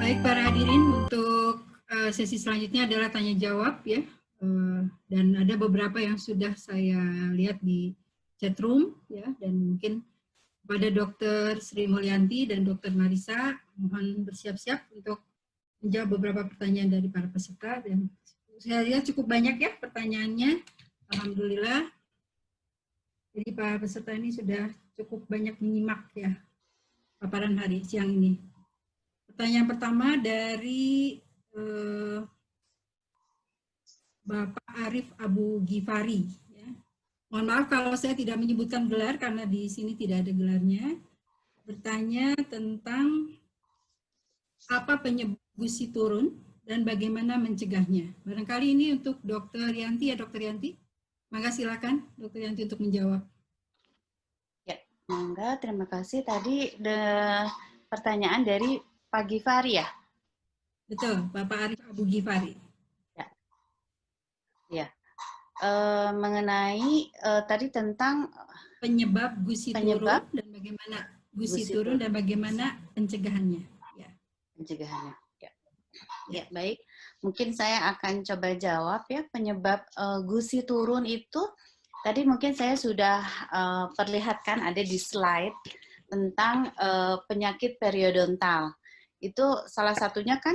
Baik para hadirin, untuk sesi selanjutnya adalah tanya jawab ya. Dan ada beberapa yang sudah saya lihat di chat room ya, dan mungkin kepada Dr. Sri Mulyanti dan Dr. Marisa mohon bersiap-siap untuk menjawab beberapa pertanyaan dari para peserta. Dan saya lihat cukup banyak ya pertanyaannya, alhamdulillah. Jadi para peserta ini sudah cukup banyak menyimak ya paparan hari siang ini. Pertanyaan pertama dari Bapak Arif Abu Ghifari. Ya. Mohon maaf kalau saya tidak menyebutkan gelar karena di sini tidak ada gelarnya. Bertanya tentang apa penyebab gusi turun dan bagaimana mencegahnya. Barangkali ini untuk Dr. Yanti ya, Dr. Yanti. Maka silakan Dr. Yanti untuk menjawab. Ya, enggak, terima kasih. Tadi pertanyaan dari Pak Ghifari ya? Betul, Bapak Arif Abu Ghifari. Ya. Ya. Mengenai tadi tentang penyebab gusi turun dan bagaimana gusi turun dan bagaimana pencegahannya. Ya. Pencegahannya. Ya. Ya, baik. Mungkin saya akan coba jawab ya, penyebab gusi turun itu tadi mungkin saya sudah perlihatkan ada di slide tentang penyakit periodontal. Itu salah satunya kan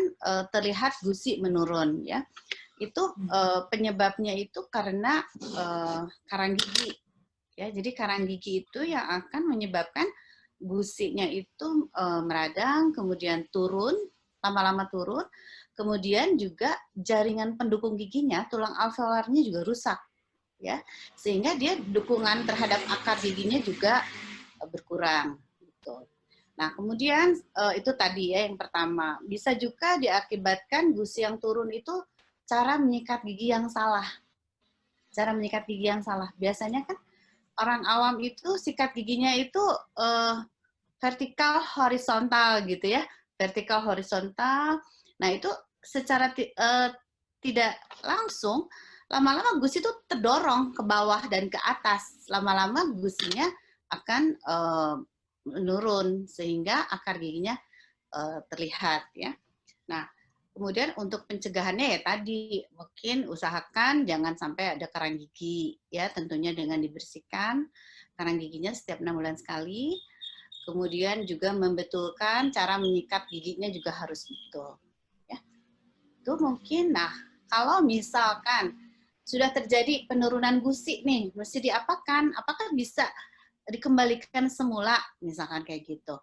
terlihat gusi menurun ya. Itu penyebabnya itu karena karang gigi. Ya, jadi karang gigi itu yang akan menyebabkan gusinya itu meradang, kemudian turun, lama-lama turun, kemudian juga jaringan pendukung giginya, tulang alveolarnya juga rusak, ya, sehingga dia dukungan terhadap akar giginya juga berkurang. Gitu. Nah, kemudian itu tadi ya yang pertama, bisa juga diakibatkan gusi yang turun itu cara menyikat gigi yang salah. Cara menyikat gigi yang salah. Biasanya kan orang awam itu sikat giginya itu vertikal horizontal gitu ya, vertikal horizontal. Nah itu secara tidak langsung lama-lama gusi itu terdorong ke bawah dan ke atas. Lama-lama gusinya akan menurun sehingga akar giginya terlihat ya. Nah kemudian untuk pencegahannya ya tadi mungkin usahakan jangan sampai ada karang gigi ya, tentunya dengan dibersihkan karang giginya setiap 6 bulan sekali. Kemudian juga membetulkan cara menyikat giginya juga harus betul. Ya. Itu mungkin. Nah, kalau misalkan sudah terjadi penurunan gusi nih, mesti diapakan? Apakah bisa dikembalikan semula? Misalkan kayak gitu.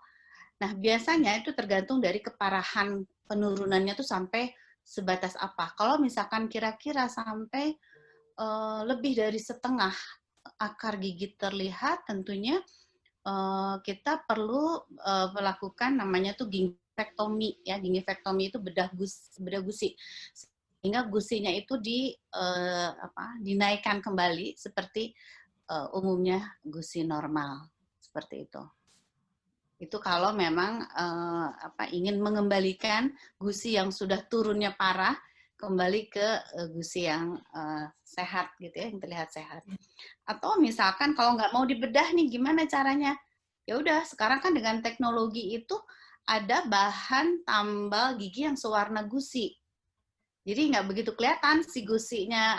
Nah, biasanya itu tergantung dari keparahan penurunannya tuh sampai sebatas apa. Kalau misalkan kira-kira sampai lebih dari setengah akar gigi terlihat, tentunya kita perlu melakukan namanya tuh gingivektomi ya. Gingivektomi itu bedah gusi sehingga gusinya itu dinaikkan kembali seperti umumnya gusi normal seperti itu. Itu kalau memang ingin mengembalikan gusi yang sudah turunnya parah kembali ke gusi yang sehat gitu ya, yang terlihat sehat. Atau misalkan kalau nggak mau dibedah nih, gimana caranya? Ya udah, sekarang kan dengan teknologi itu ada bahan tambal gigi yang sewarna gusi. Jadi nggak begitu kelihatan si gusinya,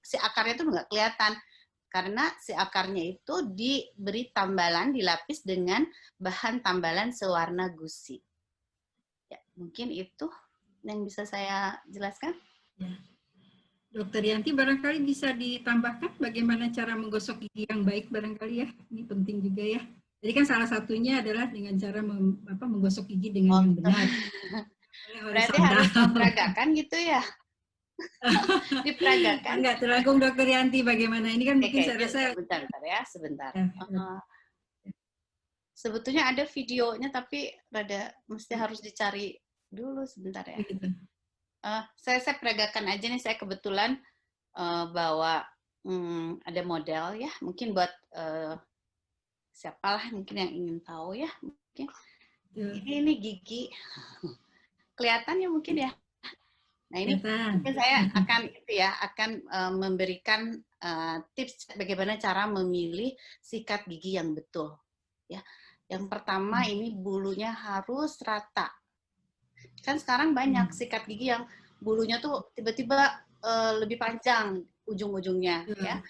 si akarnya itu nggak kelihatan. Karena si akarnya itu diberi tambalan, dilapis dengan bahan tambalan sewarna gusi. Ya, mungkin itu yang bisa saya jelaskan. Ya. Dokter Yanti, barangkali bisa ditambahkan bagaimana cara menggosok gigi yang baik barangkali ya. Ini penting juga ya. Jadi kan salah satunya adalah dengan cara menggosok gigi dengan yang benar. Berarti harus diperagakan gitu ya? Diperagakan. Enggak, tergantung Dokter Yanti bagaimana. Ini kan mungkin saya rasa... Sebentar ya, sebentar. Sebetulnya ada videonya, tapi mesti harus dicari dulu sebentar ya. Saya peragakan aja nih, saya kebetulan bawa ada model ya, mungkin buat siapalah mungkin yang ingin tahu ya, mungkin ini gigi kelihatan ya mungkin ya. Nah ini mungkin saya akan memberikan tips bagaimana cara memilih sikat gigi yang betul ya. Yang pertama ini bulunya harus rata. Kan sekarang banyak sikat gigi yang bulunya tuh tiba-tiba lebih panjang ujung-ujungnya ya.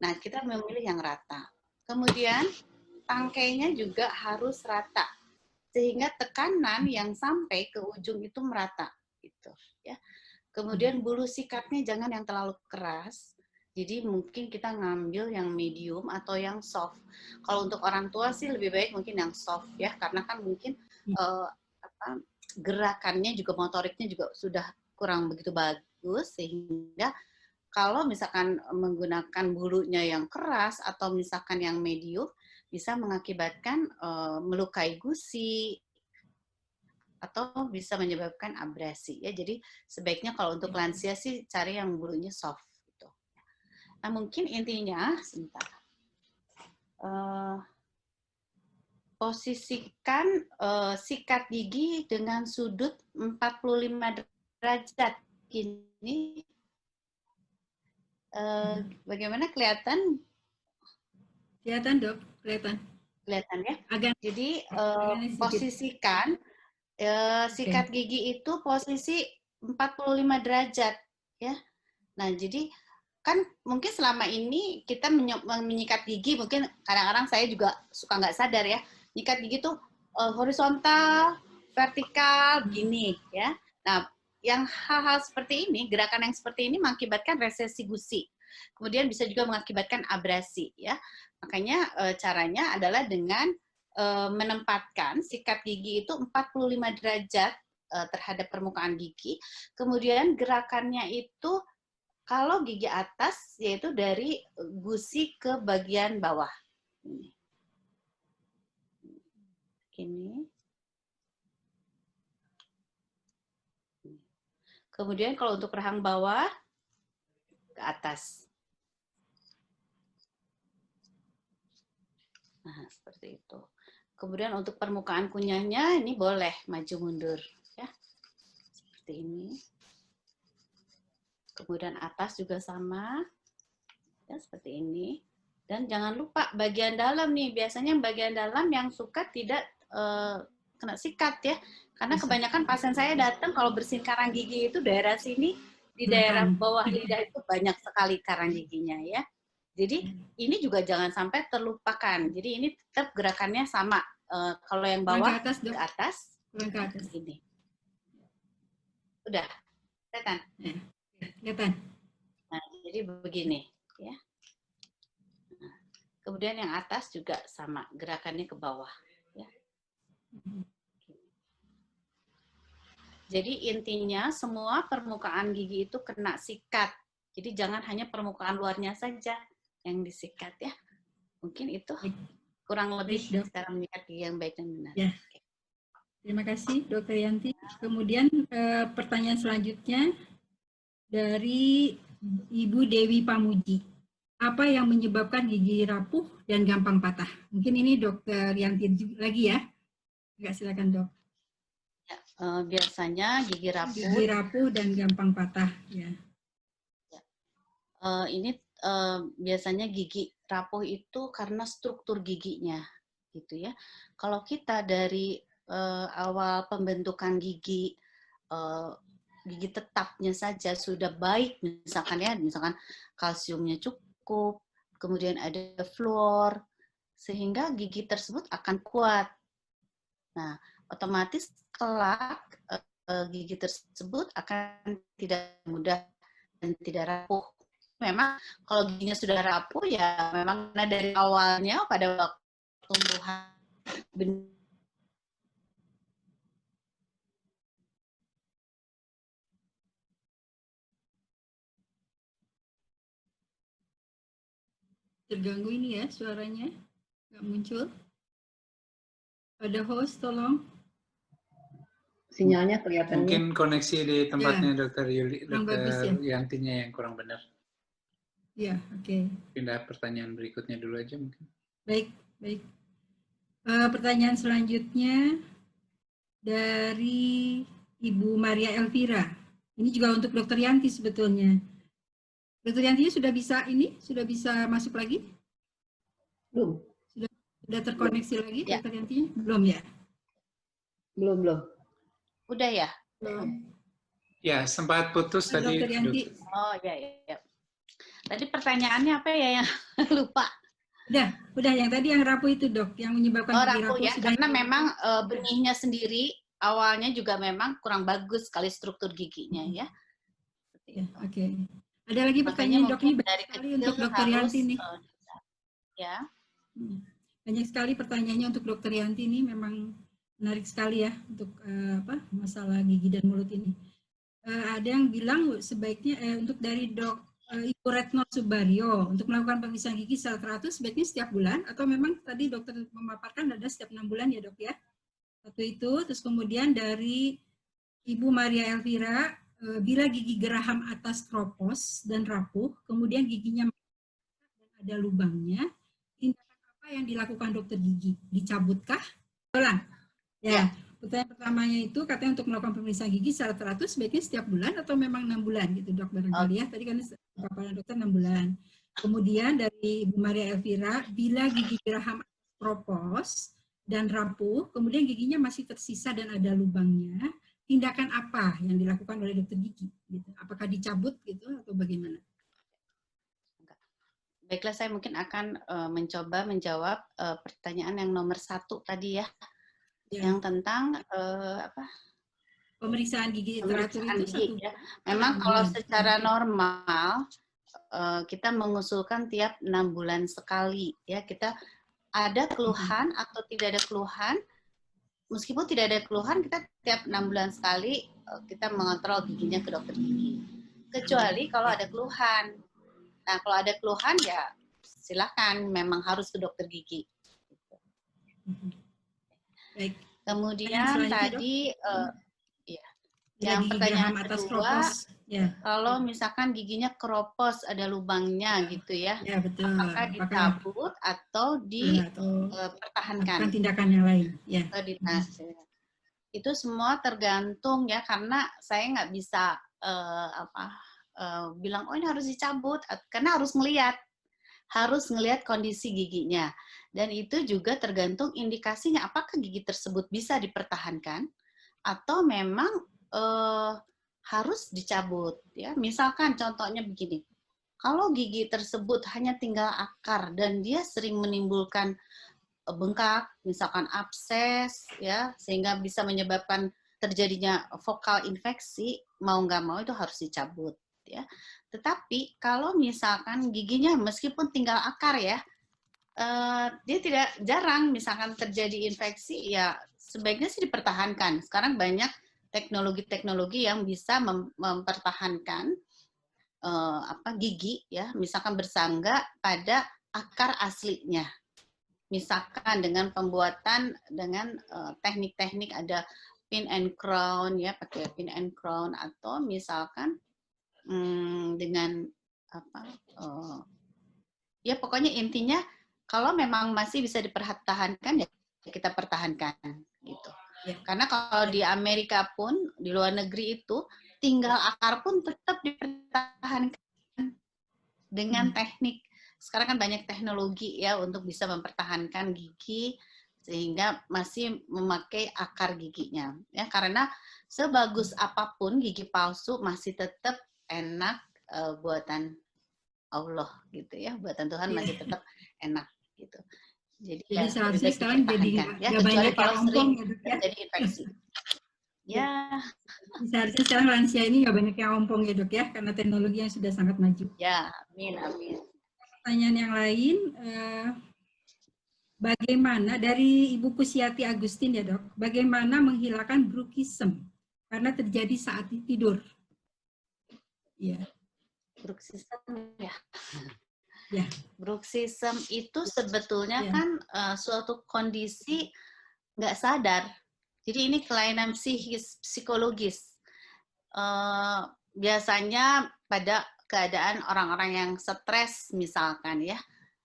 Nah, kita memilih yang rata. Kemudian tangkainya juga harus rata sehingga tekanan yang sampai ke ujung itu merata gitu ya. Kemudian bulu sikatnya jangan yang terlalu keras. Jadi mungkin kita ngambil yang medium atau yang soft. Kalau untuk orang tua sih lebih baik mungkin yang soft ya, karena kan mungkin gerakannya juga motoriknya juga sudah kurang begitu bagus, sehingga kalau misalkan menggunakan bulunya yang keras atau misalkan yang medium bisa mengakibatkan melukai gusi atau bisa menyebabkan abrasi ya. Jadi sebaiknya kalau untuk lansia sih cari yang bulunya soft gitu. Nah, mungkin intinya sebentar. Posisikan sikat gigi dengan sudut 45 derajat. Gini. Bagaimana kelihatan? Kelihatan, Dok, kelihatan. Kelihatan ya? Agak jadi posisikan sikat gigi itu posisi 45 derajat ya. Nah, jadi kan mungkin selama ini kita menyikat gigi, mungkin kadang-kadang saya juga suka nggak sadar ya, nyikat gigi tuh horizontal, vertikal, gini ya. Nah, yang hal-hal seperti ini, gerakan yang seperti ini mengakibatkan resesi gusi. Kemudian bisa juga mengakibatkan abrasi ya. Makanya caranya adalah dengan menempatkan sikat gigi itu 45 derajat terhadap permukaan gigi. Kemudian gerakannya itu kalau gigi atas yaitu dari gusi ke bagian bawah. Ini. Kemudian kalau untuk rahang bawah ke atas. Nah, seperti itu. Kemudian untuk permukaan kunyahnya ini boleh maju mundur ya. Seperti ini. Kemudian atas juga sama. Ya, seperti ini. Dan jangan lupa bagian dalam nih. Biasanya bagian dalam yang suka tidak kena sikat ya. Karena kebanyakan pasien saya datang kalau bersihin karang gigi itu daerah sini, di daerah bawah lidah itu banyak sekali karang giginya ya. Jadi ini juga jangan sampai terlupakan. Jadi ini tetap gerakannya sama. Kalau yang bawah ke atas, ini. Udah, kelihatan? Kelihatan. Nah, jadi begini ya. Nah, kemudian yang atas juga sama, gerakannya ke bawah ya. Jadi intinya semua permukaan gigi itu kena sikat. Jadi jangan hanya permukaan luarnya saja yang disikat ya. Mungkin itu kurang lebih cara menyikat gigi yang baik dan benar. Ya. Terima kasih Dr. Yanti. Kemudian pertanyaan selanjutnya dari Ibu Dewi Pamuji. Apa yang menyebabkan gigi rapuh dan gampang patah? Mungkin ini Dr. Yanti lagi ya. Silakan Dok. Ya, biasanya gigi rapuh dan gampang patah ya. Ini biasanya gigi rapuh itu karena struktur giginya gitu ya. Kalau kita dari awal pembentukan gigi gigi tetapnya saja sudah baik, misalkan ya, misalkan kalsiumnya cukup, kemudian ada fluor, sehingga gigi tersebut akan kuat. Nah, otomatis kelak gigi tersebut akan tidak mudah dan tidak rapuh. Memang kalau giginya sudah rapuh ya memang dari awalnya pada waktu tumbuhan terganggu ini ya suaranya, nggak muncul. Ada host tolong. Sinyalnya kelihatan. Mungkin koneksi di tempatnya Dr. Yuli, Dr. Yantinya yang kurang benar. Ya, oke. Pindah pertanyaan berikutnya dulu aja mungkin. Baik, baik. Pertanyaan selanjutnya dari Ibu Maria Elvira. Ini juga untuk Dr. Yanti sebetulnya. Dr. Yanti sudah bisa masuk lagi? Belum. Sudah terkoneksi lagi Dr. Yanti? Belum ya? Belum. Udah ya? Ya, sempat putus tadi. Dokter Yanti. Oh ya. Tadi pertanyaannya apa ya yang lupa? Udah yang tadi yang rapuh itu dok, yang menyebabkan gigi Rapuh ya, sudah. karena memang benihnya sendiri awalnya juga memang kurang bagus sekali struktur giginya ya. Oke. Ada lagi pertanyaan dok ini dari sekali kecil untuk dokter Yanti nih. Ya. Banyak sekali pertanyaannya untuk dokter Yanti ini, memang menarik sekali ya untuk masalah gigi dan mulut ini. Ada yang bilang sebaiknya untuk dari dok Ibu Retno Subaryo untuk melakukan pemeriksaan gigi secara teratur sebaiknya setiap bulan atau memang tadi dokter memaparkan ada setiap 6 bulan ya dok ya. Satu itu, terus kemudian dari Ibu Maria Elvira, bila gigi geraham atas kropos dan rapuh, kemudian giginya ada lubangnya, tindakan apa yang dilakukan dokter gigi? Dicabutkah? Ulang. Ya. Pertanyaan pertamanya itu katanya untuk melakukan pemeriksaan gigi secara teratur sebaiknya setiap bulan atau memang 6 bulan gitu dok barangkali ya. Tadi kan paparan dokter 6 bulan. Kemudian dari Ibu Maria Elvira, bila gigi geraham kropos dan rapuh, kemudian giginya masih tersisa dan ada lubangnya, tindakan apa yang dilakukan oleh dokter gigi? Gitu. Apakah dicabut gitu atau bagaimana? Baiklah, saya mungkin akan mencoba menjawab pertanyaan yang nomor 1 tadi ya. Yang tentang pemeriksaan gigi teratur itu ya. Memang kalau secara normal kita mengusulkan tiap 6 bulan sekali ya. Kita ada keluhan atau tidak ada keluhan, meskipun tidak ada keluhan kita tiap 6 bulan sekali kita mengontrol giginya ke dokter gigi. Kecuali kalau ada keluhan. Nah, kalau ada keluhan ya silakan memang harus ke dokter gigi. Baik. Kemudian tadi yang pertanyaan kedua, kalau misalkan giginya keropos ada lubangnya gitu ya, betul. Apakah dicabut atau dipertahankan? Tindakan yang lain. Ya. Itu semua tergantung ya, karena saya nggak bisa bilang oh ini harus dicabut, karena harus ngelihat kondisi giginya. Dan itu juga tergantung indikasinya, apakah gigi tersebut bisa dipertahankan atau memang harus dicabut. Ya, misalkan contohnya begini, kalau gigi tersebut hanya tinggal akar dan dia sering menimbulkan bengkak, misalkan abses, ya, sehingga bisa menyebabkan terjadinya vokal infeksi, mau nggak mau itu harus dicabut. Ya. Tetapi kalau misalkan giginya meskipun tinggal akar ya, dia tidak jarang misalkan terjadi infeksi, ya sebaiknya sih dipertahankan. Sekarang banyak teknologi-teknologi yang bisa mempertahankan gigi ya, misalkan bersangga pada akar aslinya. Misalkan dengan pembuatan dengan teknik-teknik ada pin and crown ya, pakai pin and crown, atau misalkan dengan ya pokoknya intinya kalau memang masih bisa dipertahankan ya kita pertahankan gitu. Ya. Karena kalau di Amerika pun di luar negeri itu tinggal akar pun tetap dipertahankan dengan teknik. Sekarang kan banyak teknologi ya untuk bisa mempertahankan gigi sehingga masih memakai akar giginya. Ya, karena sebagus apapun gigi palsu masih tetap enak buatan Allah gitu ya, buatan Tuhan masih tetap enak gitu. Jadi seharusnya sekarang jadi ya, kecuali kalau sering terjadi infeksi. Ya. Seharusnya sekarang lansia ini nggak banyak yang ompong ya dok ya, karena teknologi yang sudah sangat maju. Ya, amin. Pertanyaan yang lain, bagaimana dari Ibu Kusiati Agustin ya dok, bagaimana menghilangkan bruxism karena terjadi saat tidur? Ya. Bruxism ya. Ya. Bruxism itu sebetulnya kan suatu kondisi nggak sadar. Jadi ini kelainan psikologis. Biasanya pada keadaan orang-orang yang stres misalkan ya,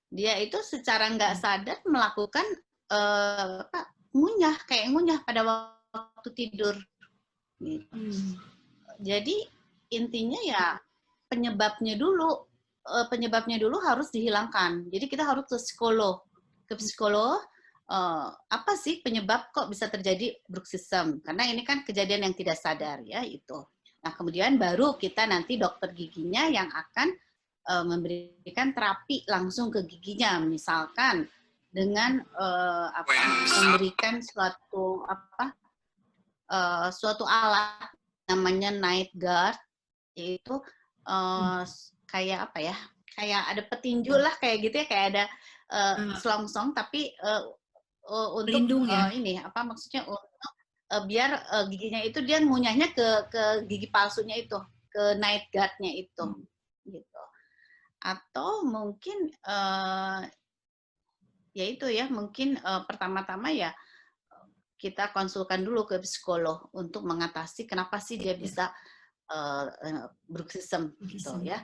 dia itu secara nggak sadar melakukan ngunyah pada waktu tidur. Jadi intinya ya penyebabnya dulu harus dihilangkan. Jadi kita harus ke psikolog apa sih penyebab kok bisa terjadi bruxism? Karena ini kan kejadian yang tidak sadar ya itu. Nah kemudian baru kita nanti dokter giginya yang akan memberikan terapi langsung ke giginya, misalkan dengan memberikan suatu alat namanya night guard, yaitu kayak apa ya? Kayak ada petinju lah kayak gitu ya, kayak ada selongsong tapi untuk Pelindung ya? ini apa maksudnya untuk biar giginya itu dia ngunyahnya ke gigi palsunya itu, ke night guard-nya itu, gitu. Atau mungkin ya itu ya mungkin pertama-tama ya kita konsulkan dulu ke psikolog untuk mengatasi kenapa sih dia bisa bruxism gitu ya.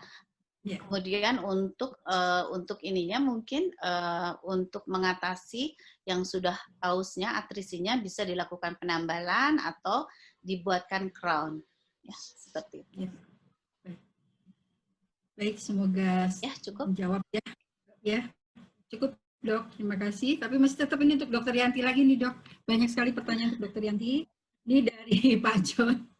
Yeah. Kemudian untuk ininya mungkin untuk mengatasi yang sudah pausnya, atrisinya bisa dilakukan penambalan atau dibuatkan crown. Ya, seperti itu. Yeah. Baik, semoga ya cukup menjawab ya. Ya, cukup Dok. Terima kasih. Tapi masih tetap ini untuk Dokter Yanti lagi nih Dok. Banyak sekali pertanyaan untuk Dokter Yanti. Ini dari Pak John.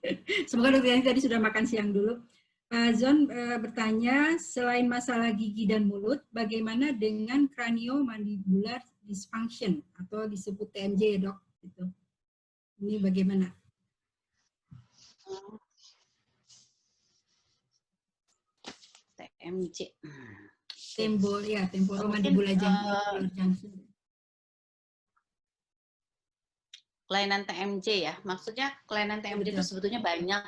Semoga Dokter Yanti tadi sudah makan siang dulu. Pak John bertanya, selain masalah gigi dan mulut, bagaimana dengan craniomandibular dysfunction atau disebut TMJ ya Dok? Gitu. Ini bagaimana? TMJ. Temporomandibular junction. Kelainan TMJ ya, maksudnya kelainan TMJ itu sebetulnya banyak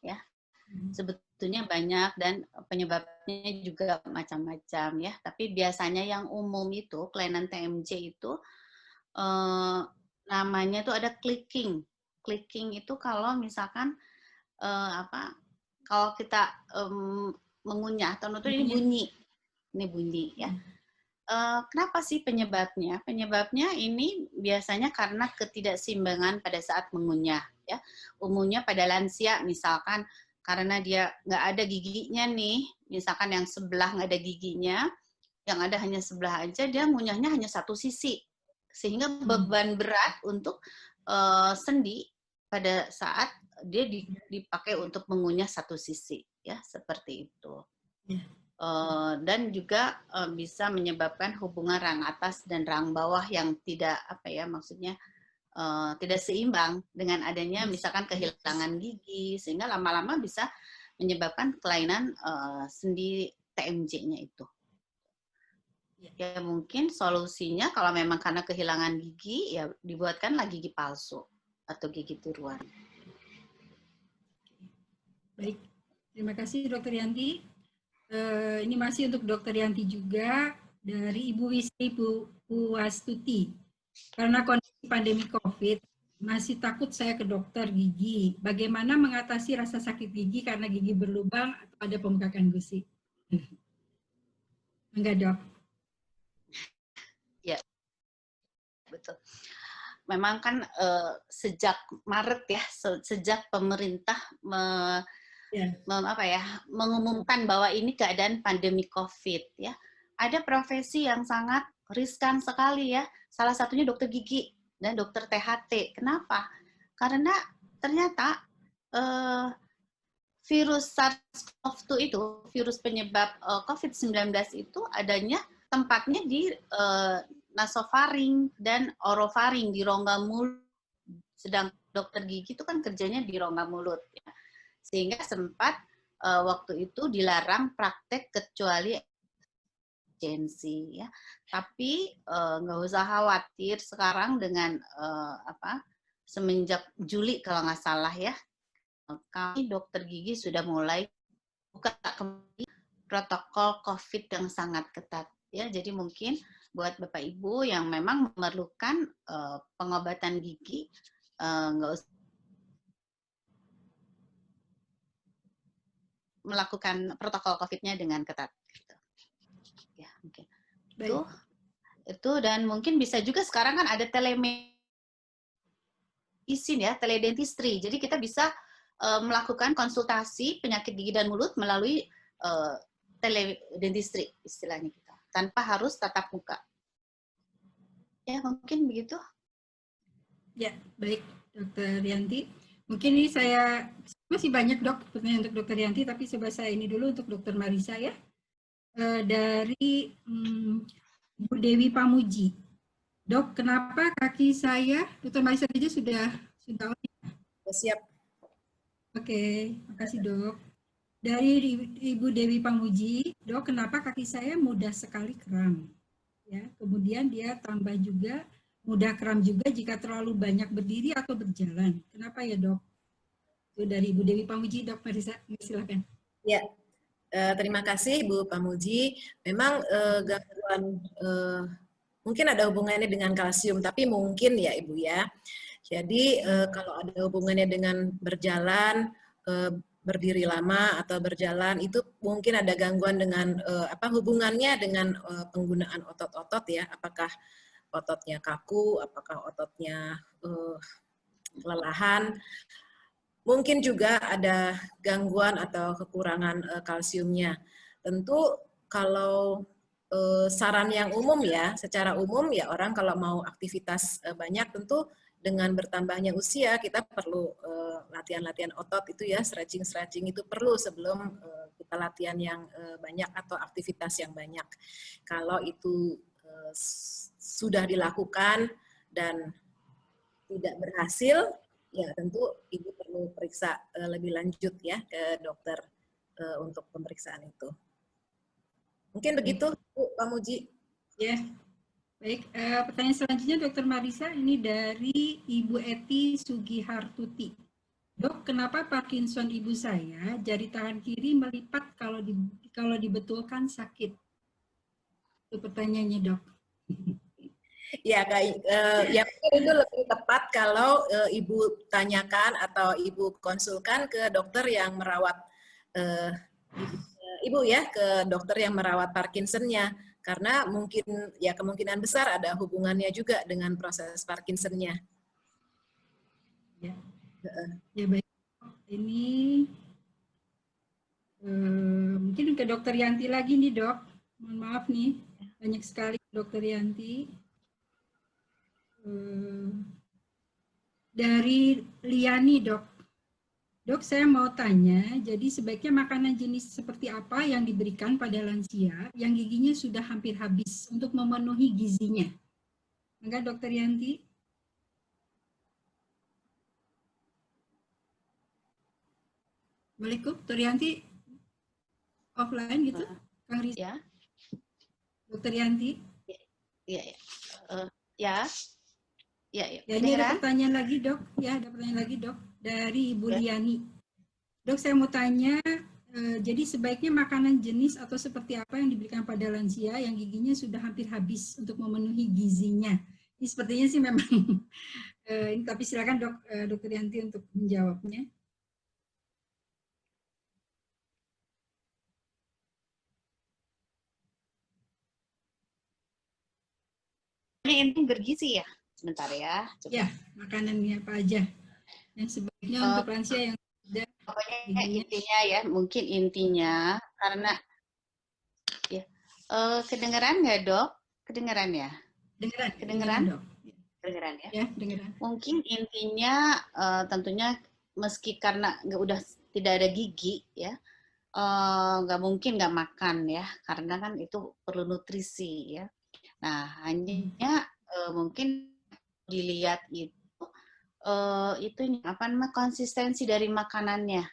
ya. Sebetulnya banyak dan penyebabnya juga macam-macam ya. Tapi biasanya yang umum itu kelainan TMJ itu namanya tuh ada clicking. Clicking itu kalau misalkan kalau kita mengunyah atau nutur ini bunyi ya. Kenapa sih penyebabnya? Penyebabnya ini biasanya karena ketidakseimbangan pada saat mengunyah ya. Umumnya pada lansia misalkan karena dia nggak ada giginya nih, misalkan yang sebelah nggak ada giginya, yang ada hanya sebelah aja, dia ngunyahnya hanya satu sisi, sehingga beban berat untuk sendi pada saat dia dipakai untuk mengunyah satu sisi, ya seperti itu. Dan juga bisa menyebabkan hubungan rang atas dan rang bawah yang tidak maksudnya tidak seimbang dengan adanya misalkan kehilangan gigi, sehingga lama-lama bisa menyebabkan kelainan sendi TMJ-nya itu. Ya mungkin solusinya kalau memang karena kehilangan gigi, ya dibuatkanlah gigi palsu atau gigi tiruan. Baik, terima kasih Dr. Yanti. Ini masih untuk Dr. Yanti juga dari Ibu Wisri Puwastuti. Karena kondisi pandemi COVID, masih takut saya ke dokter gigi. Bagaimana mengatasi rasa sakit gigi karena gigi berlubang atau ada pembengkakan gusi? Enggak, Dok. Ya, betul. Memang kan sejak Maret ya, sejak pemerintah mengumumkan bahwa ini keadaan pandemi COVID ya, ada profesi yang sangat riskan sekali ya. Salah satunya dokter gigi dan dokter THT. Kenapa? Karena ternyata virus SARS-CoV-2 itu, virus penyebab COVID-19 itu adanya tempatnya di nasofaring dan orofaring, di rongga mulut. Sedang dokter gigi itu kan kerjanya di rongga mulut. Ya. Sehingga sempat waktu itu dilarang praktek kecuali ya, tapi nggak usah khawatir sekarang dengan semenjak Juli kalau nggak salah ya, kami dokter gigi sudah mulai buka kembali protokol COVID yang sangat ketat ya. Jadi mungkin buat Bapak Ibu yang memang memerlukan pengobatan gigi nggak usah melakukan protokol COVID-nya dengan ketat. Ya, mungkin. Itu dan mungkin bisa juga sekarang kan ada telemedicine ya, teledentistry. Jadi kita bisa melakukan konsultasi penyakit gigi dan mulut melalui teledentistry istilahnya kita, tanpa harus tatap muka. Ya, mungkin begitu. Ya, baik, Dokter Yanti. Mungkin ini saya masih banyak dok pertanyaan untuk Dokter Yanti, tapi coba saya ini dulu untuk Dokter Marisa ya. Dari Bu Dewi Pamuji. Dok, kenapa kaki saya, Dokter Marisa aja sudah Siap. Oke, makasih dok. Dari Ibu Dewi Pamuji, dok, kenapa kaki saya mudah sekali kram? Ya, kemudian dia tambah juga mudah kram juga jika terlalu banyak berdiri atau berjalan. Kenapa ya dok? Itu dari Ibu Dewi Pamuji, dok Marisa, silakan. Ya, terima kasih Bu Pamuji. Memang gangguan mungkin ada hubungannya dengan kalsium, tapi mungkin ya Ibu ya. Jadi kalau ada hubungannya dengan berjalan, berdiri lama atau berjalan, itu mungkin ada gangguan dengan hubungannya dengan penggunaan otot-otot ya. Apakah ototnya kaku, apakah ototnya kelelahan. Mungkin juga ada gangguan atau kekurangan kalsiumnya. Tentu kalau saran yang umum ya, secara umum ya orang kalau mau aktivitas banyak tentu dengan bertambahnya usia kita perlu latihan-latihan otot itu ya, stretching-stretching itu perlu sebelum kita latihan yang banyak atau aktivitas yang banyak. Kalau itu sudah dilakukan dan tidak berhasil, ya tentu Ibu perlu periksa lebih lanjut ya ke dokter untuk pemeriksaan itu. Mungkin begitu Bu Pamuji. Ya, baik. Pertanyaan selanjutnya Dokter Marisa, ini dari Ibu Eti Sugihartuti. Dok, kenapa Parkinson ibu saya jari tangan kiri melipat kalau dibetulkan sakit? Itu pertanyaannya dok. Ya, yang itu lebih tepat kalau Ibu tanyakan atau Ibu konsulkan ke dokter yang merawat Ibu ya, ke dokter yang merawat Parkinson-nya. Karena mungkin ya kemungkinan besar ada hubungannya juga dengan proses Parkinson-nya. Ya, ya baik. Ini mungkin ke Dokter Yanti lagi nih dok. Mohon maaf nih, banyak sekali Dokter Yanti. Dari Liani dok. Dok, saya mau tanya, jadi sebaiknya makanan jenis seperti apa yang diberikan pada lansia yang giginya sudah hampir habis untuk memenuhi gizinya? Enggak, Dokter Yanti? Assalamualaikum, Dokter Yanti offline gitu? Kang Riza? Ya. Dokter Yanti? Ya, ya. Ya, Ya, ini ada pertanyaan lagi dok. Ya, ada pertanyaan lagi dok dari Ibu Liani. Dok, saya mau tanya, jadi sebaiknya makanan jenis atau seperti apa yang diberikan pada lansia yang giginya sudah hampir habis untuk memenuhi gizinya? Ini sepertinya sih memang, tapi silakan dok, Dokter Yanti untuk menjawabnya. Ini bergizi ya? Sebentar ya. Coba. Ya, makanannya apa aja yang sebaiknya untuk lansia yang sudah pokoknya intinya ya, mungkin intinya karena ya kedengeran nggak dok? Kedengeran ya? Kedengeran? dok. Kedengeran ya? Ya, kedengeran. Mungkin intinya tentunya meski karena udah tidak ada gigi ya, nggak mungkin nggak makan ya, karena kan itu perlu nutrisi ya. Nah, hanya mungkin dilihat itu apa namanya konsistensi dari makanannya.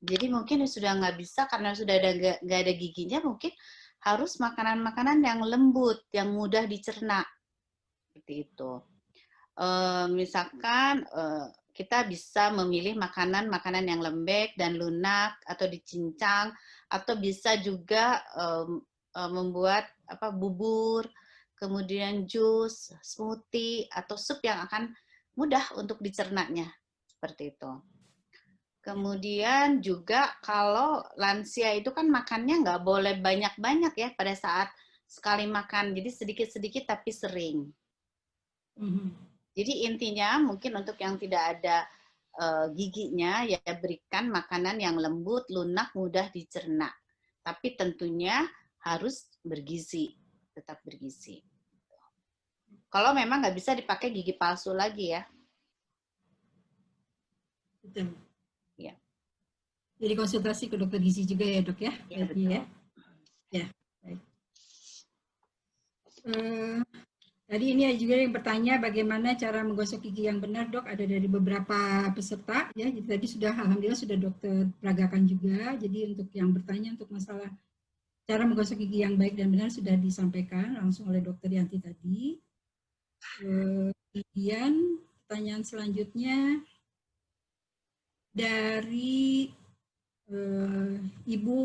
Jadi mungkin sudah nggak bisa karena sudah nggak ada giginya, mungkin harus makanan-makanan yang lembut, yang mudah dicerna seperti itu. Misalkan kita bisa memilih makanan-makanan yang lembek dan lunak atau dicincang, atau bisa juga membuat bubur, kemudian jus, smoothie, atau sup yang akan mudah untuk dicernanya, seperti itu. Kemudian juga kalau lansia itu kan makannya nggak boleh banyak-banyak ya pada saat sekali makan, jadi sedikit-sedikit tapi sering. Jadi intinya mungkin untuk yang tidak ada giginya ya berikan makanan yang lembut, lunak, mudah dicerna. Tapi tentunya harus bergizi, tetap bergizi. Kalau memang nggak bisa dipakai gigi palsu lagi ya. Betul. Ya. Jadi konsultasi ke dokter gizi juga ya dok ya? Iya, Baiknya ya. betul. Ya, baik. Tadi ini ada juga yang bertanya bagaimana cara menggosok gigi yang benar dok, ada dari beberapa peserta ya. Jadi tadi sudah alhamdulillah sudah dokter peragakan juga. Jadi untuk yang bertanya untuk masalah cara menggosok gigi yang baik dan benar sudah disampaikan langsung oleh dokter Yanti tadi. Kemudian pertanyaan selanjutnya dari Ibu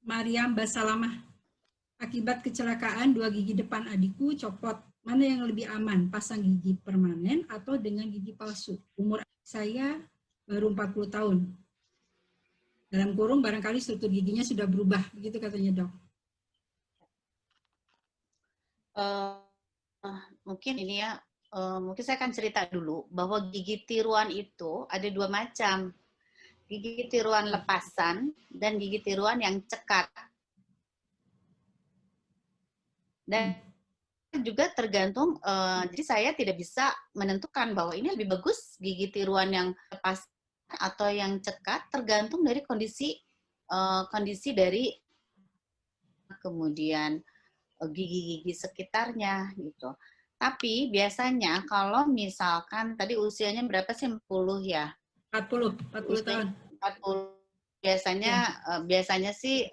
Mariam Basalamah. Akibat kecelakaan 2 gigi depan adikku copot. Mana yang lebih aman, pasang gigi permanen atau dengan gigi palsu? Umur saya baru 40 tahun. Dalam kurung barangkali struktur giginya sudah berubah, begitu katanya dok. Mungkin ini ya, mungkin saya akan cerita dulu bahwa gigi tiruan itu ada 2 macam. Gigi tiruan lepasan dan gigi tiruan yang cekat. Dan juga tergantung, jadi saya tidak bisa menentukan bahwa ini lebih bagus gigi tiruan yang lepas atau yang cekat, tergantung dari kondisi dari kemudian gigi-gigi sekitarnya gitu. Tapi biasanya kalau misalkan tadi usianya berapa sih, 40 ya? 40 tahun. 40 biasanya sih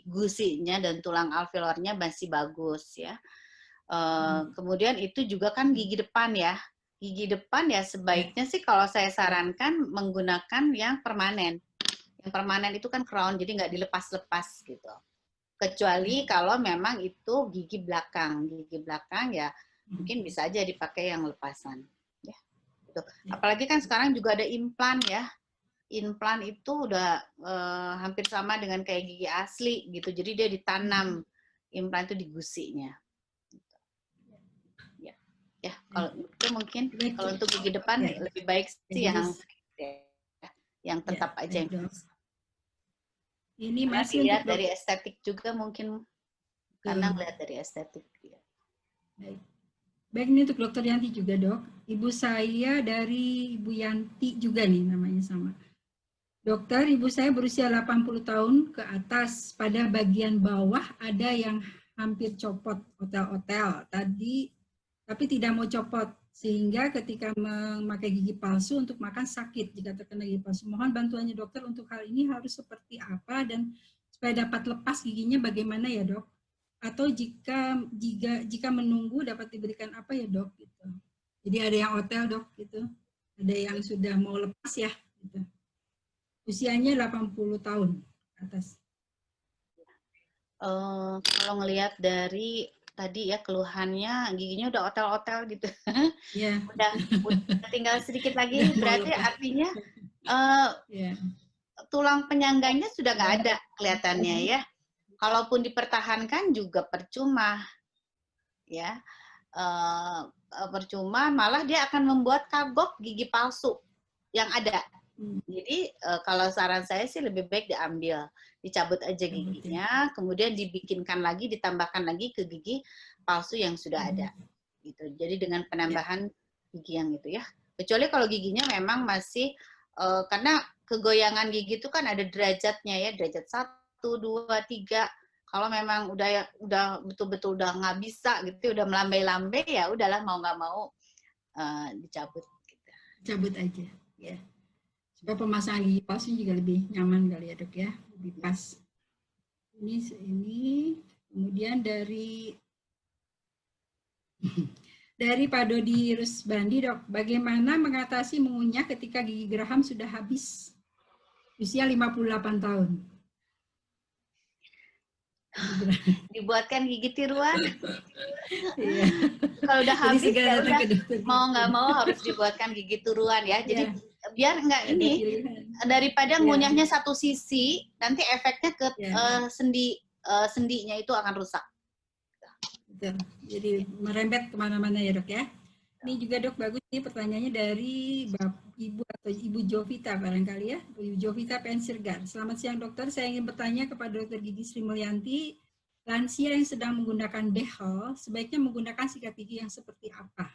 gusinya dan tulang alveolornya masih bagus ya. Kemudian itu juga kan gigi depan ya. Gigi depan ya sebaiknya sih kalau saya sarankan menggunakan yang permanen. Yang permanen itu kan crown, jadi nggak dilepas-lepas gitu. Kecuali kalau memang itu gigi belakang. Gigi belakang ya mungkin bisa aja dipakai yang lepasan. Ya. Gitu. Apalagi kan sekarang juga ada implan ya. Implan itu udah hampir sama dengan kayak gigi asli gitu. Jadi dia ditanam implan itu di gusinya. Gitu. Ya, kalau itu mungkin kalau untuk gigi depan lebih baik sih yang tetap aja yang ini karena masih dilihat dari estetik juga mungkin karena melihat dari estetik. Ya. Baik, ini untuk dokter Yanti juga dok. Ibu saya dari Ibu Yanti juga nih namanya sama. Dokter, ibu saya berusia 80 tahun ke atas. Pada bagian bawah ada yang hampir copot, otel-otel tadi, tapi tidak mau copot. Sehingga ketika memakai gigi palsu untuk makan sakit jika terkena gigi palsu. Mohon bantuannya dokter untuk hal ini harus seperti apa dan supaya dapat lepas giginya bagaimana ya dok? Atau jika menunggu dapat diberikan apa ya dok? Gitu. Jadi ada yang otel dok gitu, ada yang sudah mau lepas ya gitu. Usianya 80 tahun atas. Kalau ngelihat dari tadi ya keluhannya giginya udah otel-otel gitu. Yeah. udah tinggal sedikit lagi, berarti artinya tulang penyangganya sudah nggak ada kelihatannya ya. Kalaupun dipertahankan juga percuma, ya. Percuma, malah dia akan membuat kagok gigi palsu yang ada. Jadi kalau saran saya sih lebih baik diambil, dicabut aja giginya, kemudian dibikinkan lagi, ditambahkan lagi ke gigi palsu yang sudah ada. Gitu. Jadi dengan penambahan gigi yang itu ya. Kecuali kalau giginya memang masih karena kegoyangan gigi itu kan ada derajatnya ya, derajat 1, 2, 3. Kalau memang udah betul-betul udah nggak bisa gitu, udah melambai-lambai ya udahlah mau nggak mau dicabut. Gitu. Cabut aja, ya. Supaya pemasangan gigi palsu juga lebih nyaman kali ya dok ya, lebih pas. Ini kemudian dari Pak Dodi Rusbandi dok, bagaimana mengatasi mengunyah ketika gigi geraham sudah habis usia 58 tahun? Dibuatkan gigi tiruan. Iya. Kalau udah habis ya udah mau nggak mau harus dibuatkan gigi tiruan ya. Jadi biar nggak ini daripada ngunyahnya satu sisi, nanti efeknya ke sendinya itu akan rusak. Betul. Jadi merembet kemana-mana ya dok ya. Ini juga dok bagus nih pertanyaannya dari Ibu atau Ibu Jovita barangkali ya. Ibu Jovita PN Siregar. Selamat siang dokter, saya ingin bertanya kepada dokter gigi Sri Mulyanti lansia yang sedang menggunakan behel sebaiknya menggunakan sikat gigi yang seperti apa?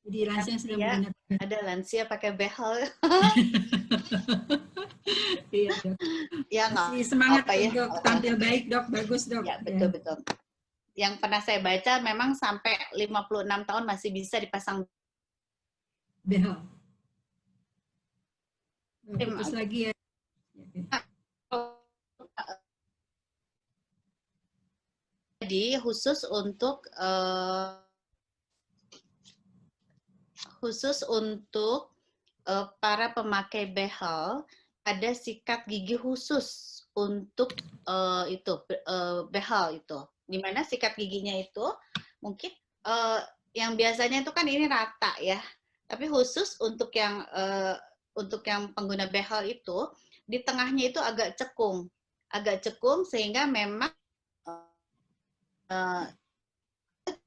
Jadi lansia yang sedang Ya, menggunakan ada lansia pakai behel. iya, Dok. Ya nggak Masih semangat apa ya. untuk tampil baik, Dok. Bagus, Dok. Ya, betul-betul. Yang pernah saya baca memang sampai 56 tahun masih bisa dipasang behel. Putus lagi ya. Jadi khusus untuk para pemakai behel ada sikat gigi khusus untuk behel itu. Di mana sikat giginya itu mungkin yang biasanya itu kan ini rata ya, tapi khusus untuk yang pengguna behel itu di tengahnya itu agak cekung sehingga memang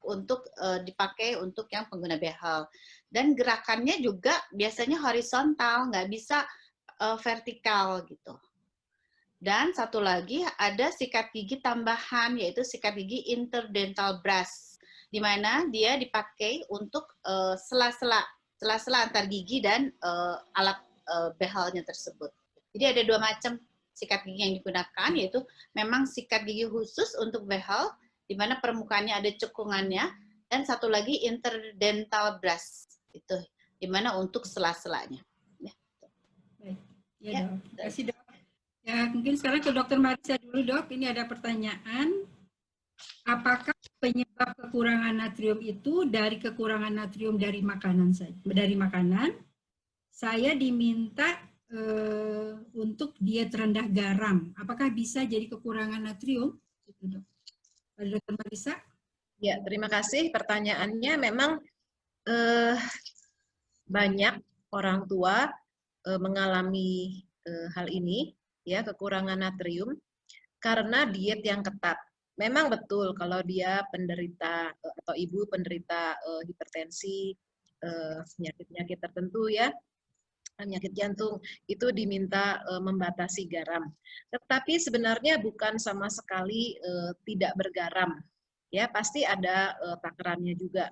untuk dipakai untuk yang pengguna behel. Dan gerakannya juga biasanya horizontal, nggak bisa vertikal gitu. Dan satu lagi ada sikat gigi tambahan, yaitu sikat gigi interdental brush, di mana dia dipakai untuk sela-sela antar gigi dan alat behelnya tersebut. Jadi ada 2 macam sikat gigi yang digunakan, yaitu memang sikat gigi khusus untuk behel, di mana permukaannya ada cekungannya, dan satu lagi interdental brush, itu di mana untuk sela-selanya. Baik. Ya, Dok. Terima kasih, Dok. Ya, mungkin sekarang ke Dokter Marisa dulu, Dok. Ini ada pertanyaan. Apakah penyebab kekurangan natrium itu dari kekurangan natrium dari makanan saja? Dari makanan, saya diminta untuk diet rendah garam. Apakah bisa jadi kekurangan natrium? Itu, Dok. Dokter Marisa? Ya, terima kasih. Pertanyaannya memang banyak orang tua mengalami hal ini, ya, kekurangan natrium karena diet yang ketat. Memang betul kalau dia penderita atau ibu penderita hipertensi, penyakit-penyakit tertentu ya, penyakit jantung, itu diminta membatasi garam. Tetapi sebenarnya bukan sama sekali tidak bergaram. Ya, pasti ada takarannya juga.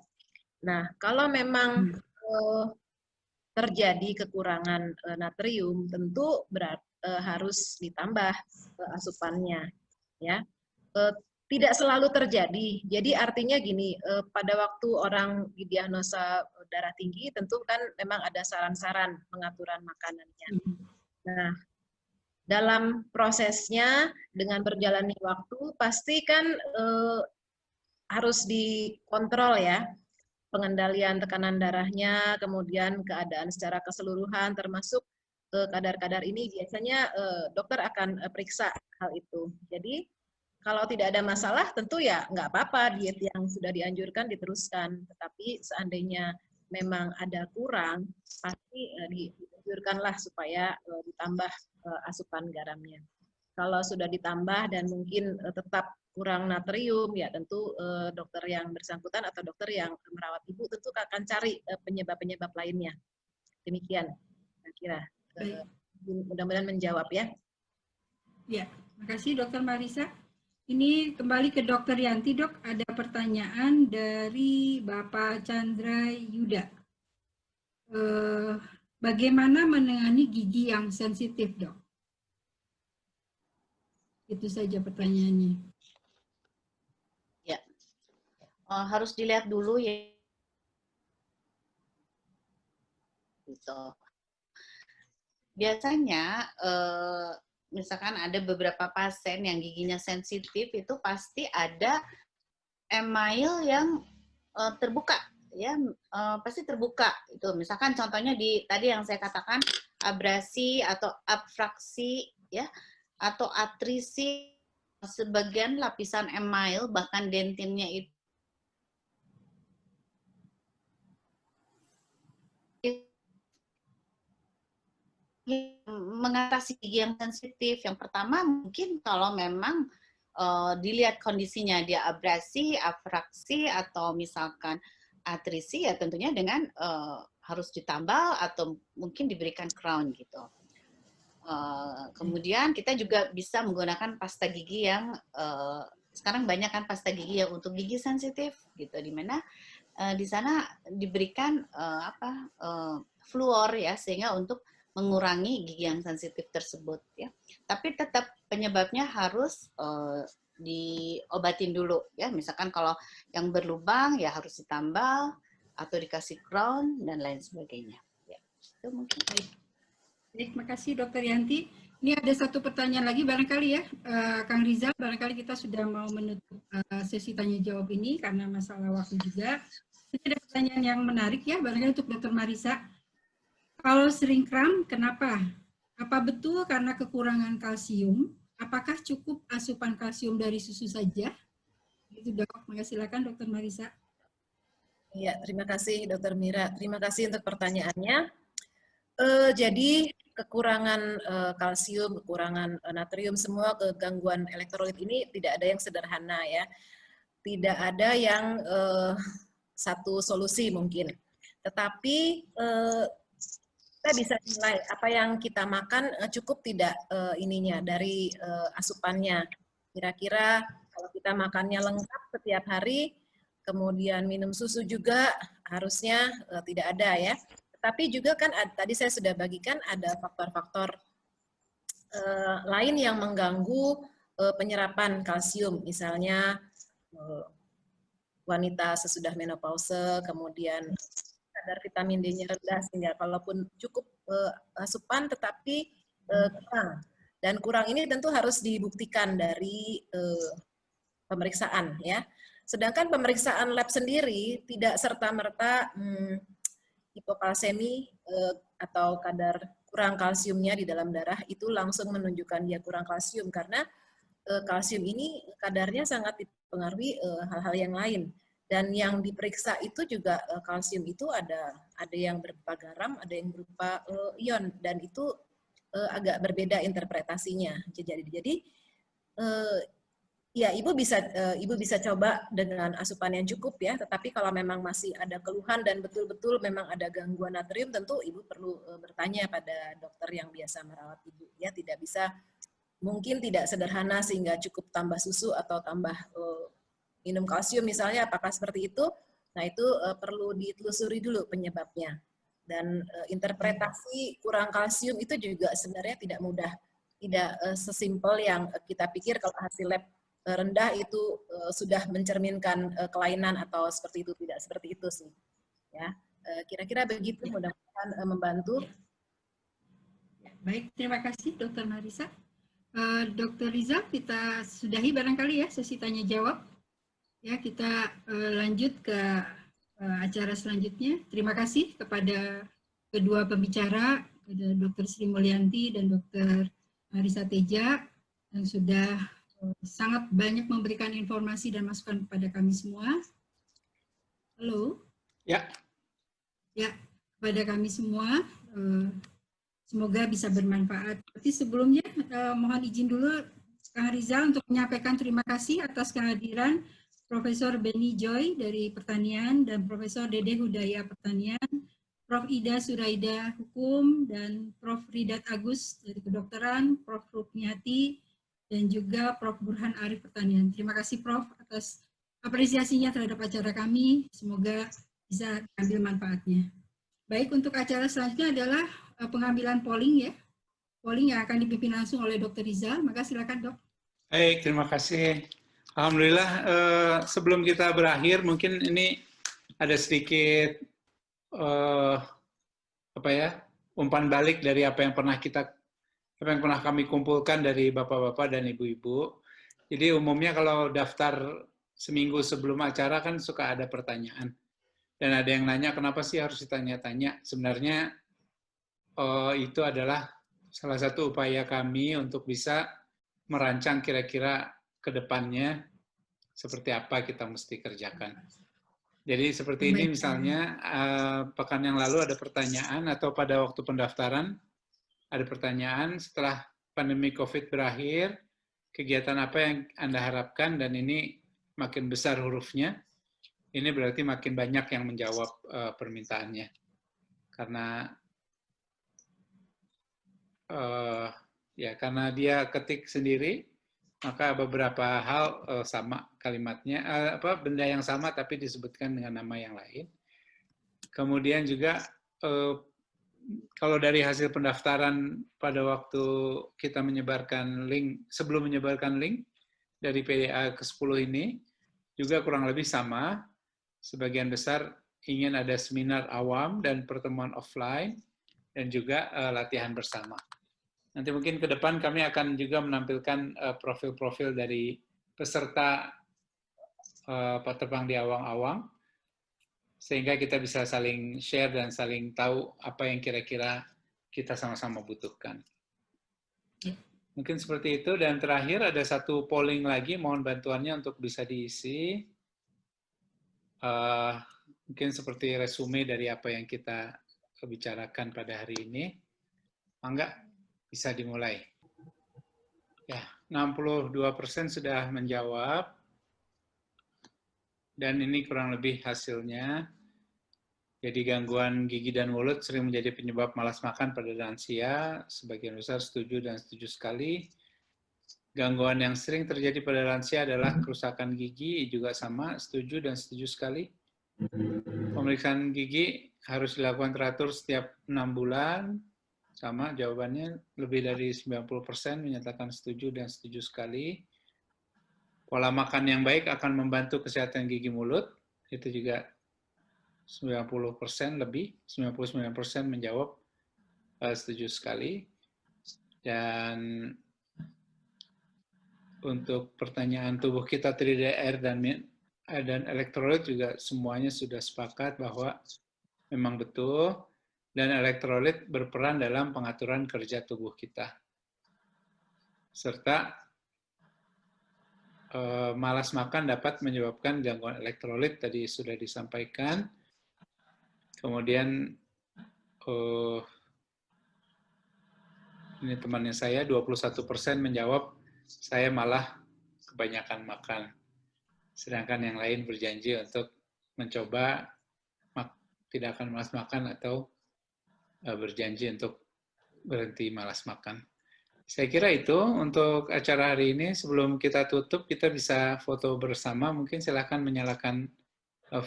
Nah, kalau memang terjadi kekurangan natrium, tentu harus ditambah asupannya, ya. Tidak selalu terjadi. Jadi artinya gini, pada waktu orang didiagnosa darah tinggi, tentu kan memang ada saran-saran pengaturan makanannya. Nah, dalam prosesnya dengan berjalannya waktu, pasti kan harus dikontrol ya, pengendalian tekanan darahnya, kemudian keadaan secara keseluruhan, termasuk kadar-kadar ini biasanya dokter akan periksa hal itu. Jadi kalau tidak ada masalah, tentu ya nggak apa-apa diet yang sudah dianjurkan diteruskan. Tetapi seandainya memang ada kurang, pasti dianjurkanlah supaya ditambah asupan garamnya. Kalau sudah ditambah dan mungkin tetap kurang natrium, ya tentu dokter yang bersangkutan atau dokter yang merawat ibu tentu akan cari penyebab-penyebab lainnya. Demikian, saya kira. Mudah-mudahan menjawab ya. Ya, terima kasih Dokter Marisa. Ini kembali ke Dokter Yanti, Dok. Ada pertanyaan dari Bapak Chandra Yuda. Bagaimana menangani gigi yang sensitif, Dok? Itu saja pertanyaannya. Ya, harus dilihat dulu ya. Gitu. Biasanya, misalkan ada beberapa pasien yang giginya sensitif, itu pasti ada email yang terbuka, ya, pasti terbuka. Itu, misalkan contohnya tadi yang saya katakan abrasi atau abfraksi, ya, atau atrisi, sebagian lapisan email bahkan dentinnya itu mengatasi gigi yang sensitif. Yang pertama mungkin kalau memang dilihat kondisinya dia abrasi, abfraksi atau misalkan atrisi, ya tentunya dengan harus ditambal atau mungkin diberikan crown gitu. Kemudian kita juga bisa menggunakan pasta gigi yang sekarang banyak kan pasta gigi yang untuk gigi sensitif gitu, di mana di sana diberikan fluor ya, sehingga untuk mengurangi gigi yang sensitif tersebut ya. Tapi tetap penyebabnya harus diobatin dulu ya. Misalkan kalau yang berlubang ya harus ditambal atau dikasih crown dan lain sebagainya. Ya, itu mungkin. Baik, terima kasih Dr. Yanti. Ini ada satu pertanyaan lagi barangkali ya, Kang Rizal, barangkali kita sudah mau menutup sesi tanya jawab ini karena masalah waktu juga. Ini ada pertanyaan yang menarik ya, barangkali untuk Dr. Marisa. Kalau sering kram, kenapa? Apa betul karena kekurangan kalsium? Apakah cukup asupan kalsium dari susu saja? Itu dok, silakan Dr. Marisa. Ya, terima kasih Dr. Mira. Terima kasih untuk pertanyaannya. Jadi kekurangan kalsium, kekurangan natrium, semua kegangguan elektrolit ini tidak ada yang sederhana ya. Tidak ada yang satu solusi mungkin. Tetapi kita bisa nilai apa yang kita makan cukup tidak ininya dari asupannya. Kira-kira kalau kita makannya lengkap setiap hari, kemudian minum susu juga harusnya tidak ada ya. Tapi juga kan tadi saya sudah bagikan ada faktor-faktor lain yang mengganggu penyerapan kalsium, misalnya wanita sesudah menopause, kemudian kadar vitamin D-nya rendah sehingga kalaupun cukup asupan tetapi kurang. Dan kurang ini tentu harus dibuktikan dari pemeriksaan ya. Sedangkan pemeriksaan lab sendiri tidak serta-merta hipokalsemi atau kadar kurang kalsiumnya di dalam darah itu langsung menunjukkan dia kurang kalsium, karena kalsium ini kadarnya sangat dipengaruhi hal-hal yang lain. Dan yang diperiksa itu juga kalsium itu ada yang berupa garam, ada yang berupa ion, dan itu agak berbeda interpretasinya. Jadi ya ibu bisa coba dengan asupan yang cukup ya, tetapi kalau memang masih ada keluhan dan betul-betul memang ada gangguan natrium, tentu ibu perlu bertanya pada dokter yang biasa merawat ibu ya. Tidak bisa, mungkin tidak sederhana sehingga cukup tambah susu atau tambah minum kalsium misalnya, apakah seperti itu? Nah itu perlu ditelusuri dulu penyebabnya. Dan interpretasi kurang kalsium itu juga sebenarnya tidak mudah, tidak sesimpel yang kita pikir kalau hasil lab rendah itu sudah mencerminkan kelainan atau seperti itu. Tidak seperti itu sih ya. Kira-kira begitu, mudah-mudahan membantu. Baik, terima kasih Dr. Marisa. Dr. Riza, kita sudahi barangkali ya sesi tanya jawab ya. Kita lanjut ke acara selanjutnya. Terima kasih kepada kedua pembicara, Dr. Sri Mulyanti dan Dr. Marisa Teja, yang sudah sangat banyak memberikan informasi dan masukan kepada kami semua. Halo. Ya. Ya, kepada kami semua, semoga bisa bermanfaat. Tapi sebelumnya, mohon izin dulu Kang Rizal untuk menyampaikan terima kasih atas kehadiran Profesor Beni Joy dari Pertanian dan Profesor Dede Hudaya Pertanian, Prof. Ida Suraida Hukum, dan Prof. Ridat Agus dari Kedokteran, Prof. Rukmiati, dan juga Prof. Burhan Arif Pertanian. Terima kasih Prof. atas apresiasinya terhadap acara kami. Semoga bisa diambil manfaatnya. Baik, untuk acara selanjutnya adalah pengambilan polling ya. Polling yang akan dipimpin langsung oleh Dr. Rizal. Maka silakan Dok. Baik, terima kasih. Alhamdulillah, sebelum kita berakhir, mungkin ini ada sedikit umpan balik dari apa yang pernah kami kumpulkan dari bapak-bapak dan ibu-ibu. Jadi umumnya kalau daftar seminggu sebelum acara kan suka ada pertanyaan. Dan ada yang nanya, kenapa sih harus ditanya-tanya? Sebenarnya itu adalah salah satu upaya kami untuk bisa merancang kira-kira ke depannya seperti apa kita mesti kerjakan. Jadi seperti ini misalnya, pekan yang lalu ada pertanyaan, atau pada waktu pendaftaran ada pertanyaan, setelah pandemi COVID berakhir, kegiatan apa yang Anda harapkan, dan ini makin besar hurufnya, ini berarti makin banyak yang menjawab permintaannya. Karena karena dia ketik sendiri, maka beberapa hal sama kalimatnya, benda yang sama tapi disebutkan dengan nama yang lain. Kemudian juga kalau dari hasil pendaftaran pada waktu kita menyebarkan link, sebelum menyebarkan link dari PDA ke-10 ini, juga kurang lebih sama. Sebagian besar ingin ada seminar awam dan pertemuan offline, dan juga latihan bersama. Nanti mungkin ke depan kami akan juga menampilkan profil-profil dari peserta Patepang di Awang-Awang, sehingga kita bisa saling share dan saling tahu apa yang kira-kira kita sama-sama butuhkan. Mungkin seperti itu. Dan terakhir ada satu polling lagi, mohon bantuannya untuk bisa diisi. Mungkin seperti resume dari apa yang kita bicarakan pada hari ini. Mangga, bisa dimulai. Ya, 62% sudah menjawab. Dan ini kurang lebih hasilnya. Jadi gangguan gigi dan mulut sering menjadi penyebab malas makan pada lansia. Sebagian besar setuju dan setuju sekali. Gangguan yang sering terjadi pada lansia adalah kerusakan gigi, juga sama, setuju dan setuju sekali. Pemeriksaan gigi harus dilakukan teratur setiap 6 bulan. Sama jawabannya, lebih dari 90% menyatakan setuju dan setuju sekali. Pola makan yang baik akan membantu kesehatan gigi mulut. Itu juga 90% lebih, 99% menjawab setuju sekali. Dan untuk pertanyaan tubuh kita terdiri dari air dan elektrolit juga semuanya sudah sepakat bahwa memang betul. Dan elektrolit berperan dalam pengaturan kerja tubuh kita. Serta malas makan dapat menyebabkan gangguan elektrolit, tadi sudah disampaikan. Kemudian, ini temannya saya, 21% menjawab, saya malah kebanyakan makan. Sedangkan yang lain berjanji untuk mencoba tidak akan malas makan atau berjanji untuk berhenti malas makan. Saya kira itu untuk acara hari ini. Sebelum kita tutup, kita bisa foto bersama. Mungkin silakan menyalakan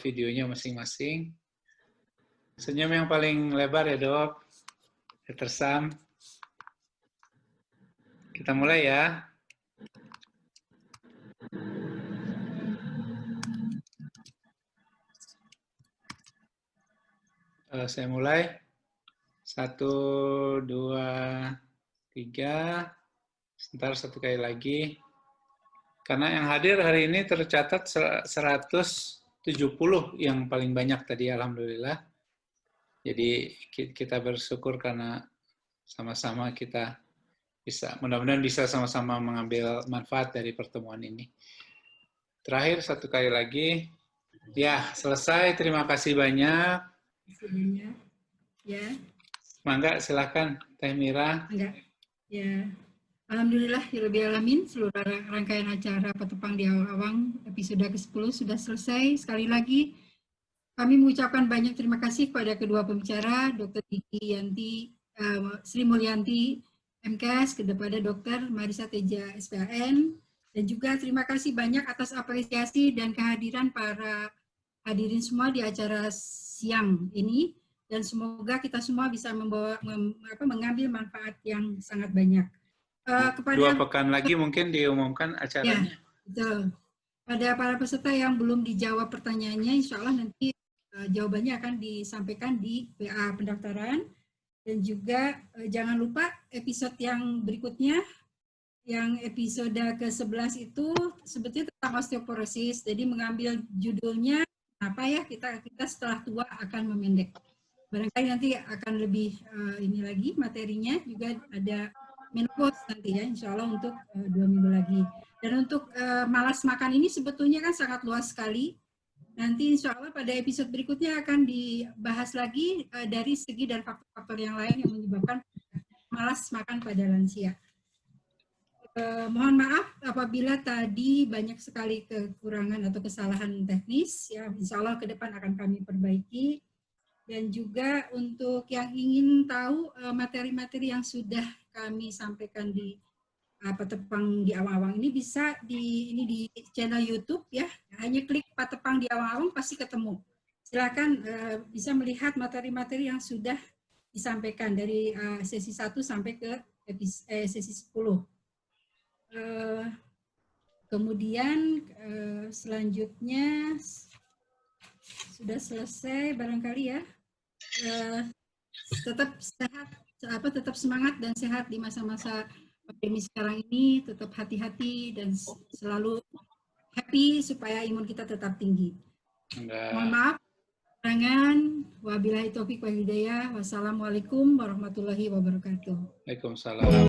videonya masing-masing. Senyum yang paling lebar ya, Dok. Dr. Sam. Kita mulai ya. Saya mulai. 1, 2, 3. Sebentar, satu kali lagi. Karena yang hadir hari ini tercatat 170 yang paling banyak tadi, alhamdulillah. Jadi kita bersyukur karena sama-sama kita bisa, mudah-mudahan bisa sama-sama mengambil manfaat dari pertemuan ini. Terakhir, satu kali lagi. Ya, selesai. Terima kasih banyak. Ya. Mangga, silakan Teh Mira. Mangga. Ya. Alhamdulillah, Rabbil Alamin, seluruh rangkaian acara Patepang di Awang episode ke-10 sudah selesai. Sekali lagi, kami mengucapkan banyak terima kasih kepada kedua pembicara, Dr. Diki Yanti, Sri Mulyanti, MKes, kepada Dr. Marisa Teja, SPAN, dan juga terima kasih banyak atas apresiasi dan kehadiran para hadirin semua di acara siang ini, dan semoga kita semua bisa mengambil manfaat yang sangat banyak. Kepada 2 pekan lagi mungkin diumumkan acaranya. Ya, betul. Pada para peserta yang belum dijawab pertanyaannya, insya Allah nanti jawabannya akan disampaikan di PA pendaftaran. Dan juga jangan lupa episode yang berikutnya, yang episode ke-11 itu sebetulnya tentang osteoporosis. Jadi mengambil judulnya apa ya, kita setelah tua akan memendek. Barangkali nanti akan lebih ini lagi materinya, juga ada menopause nanti ya, insya Allah untuk 2 minggu lagi. Dan untuk malas makan ini sebetulnya kan sangat luas sekali. Nanti insya Allah pada episode berikutnya akan dibahas lagi dari segi dan faktor-faktor yang lain yang menyebabkan malas makan pada lansia. Mohon maaf apabila tadi banyak sekali kekurangan atau kesalahan teknis, ya insya Allah ke depan akan kami perbaiki. Dan juga untuk yang ingin tahu materi-materi yang sudah kami sampaikan di Patepang di Awang-Awang ini bisa di channel YouTube ya. Hanya klik Patepang di Awang-Awang pasti ketemu. Silakan bisa melihat materi-materi yang sudah disampaikan dari sesi 1 sampai ke sesi 10. Kemudian selanjutnya sudah selesai barangkali ya. Tetap sehat, tetap semangat dan sehat di masa-masa pandemi sekarang ini. Tetap hati-hati dan selalu happy supaya imun kita tetap tinggi. Mohon maaf, kekurangan. Wabillahi taufiq wal hidayah. Wassalamualaikum warahmatullahi wabarakatuh. Waalaikumsalam.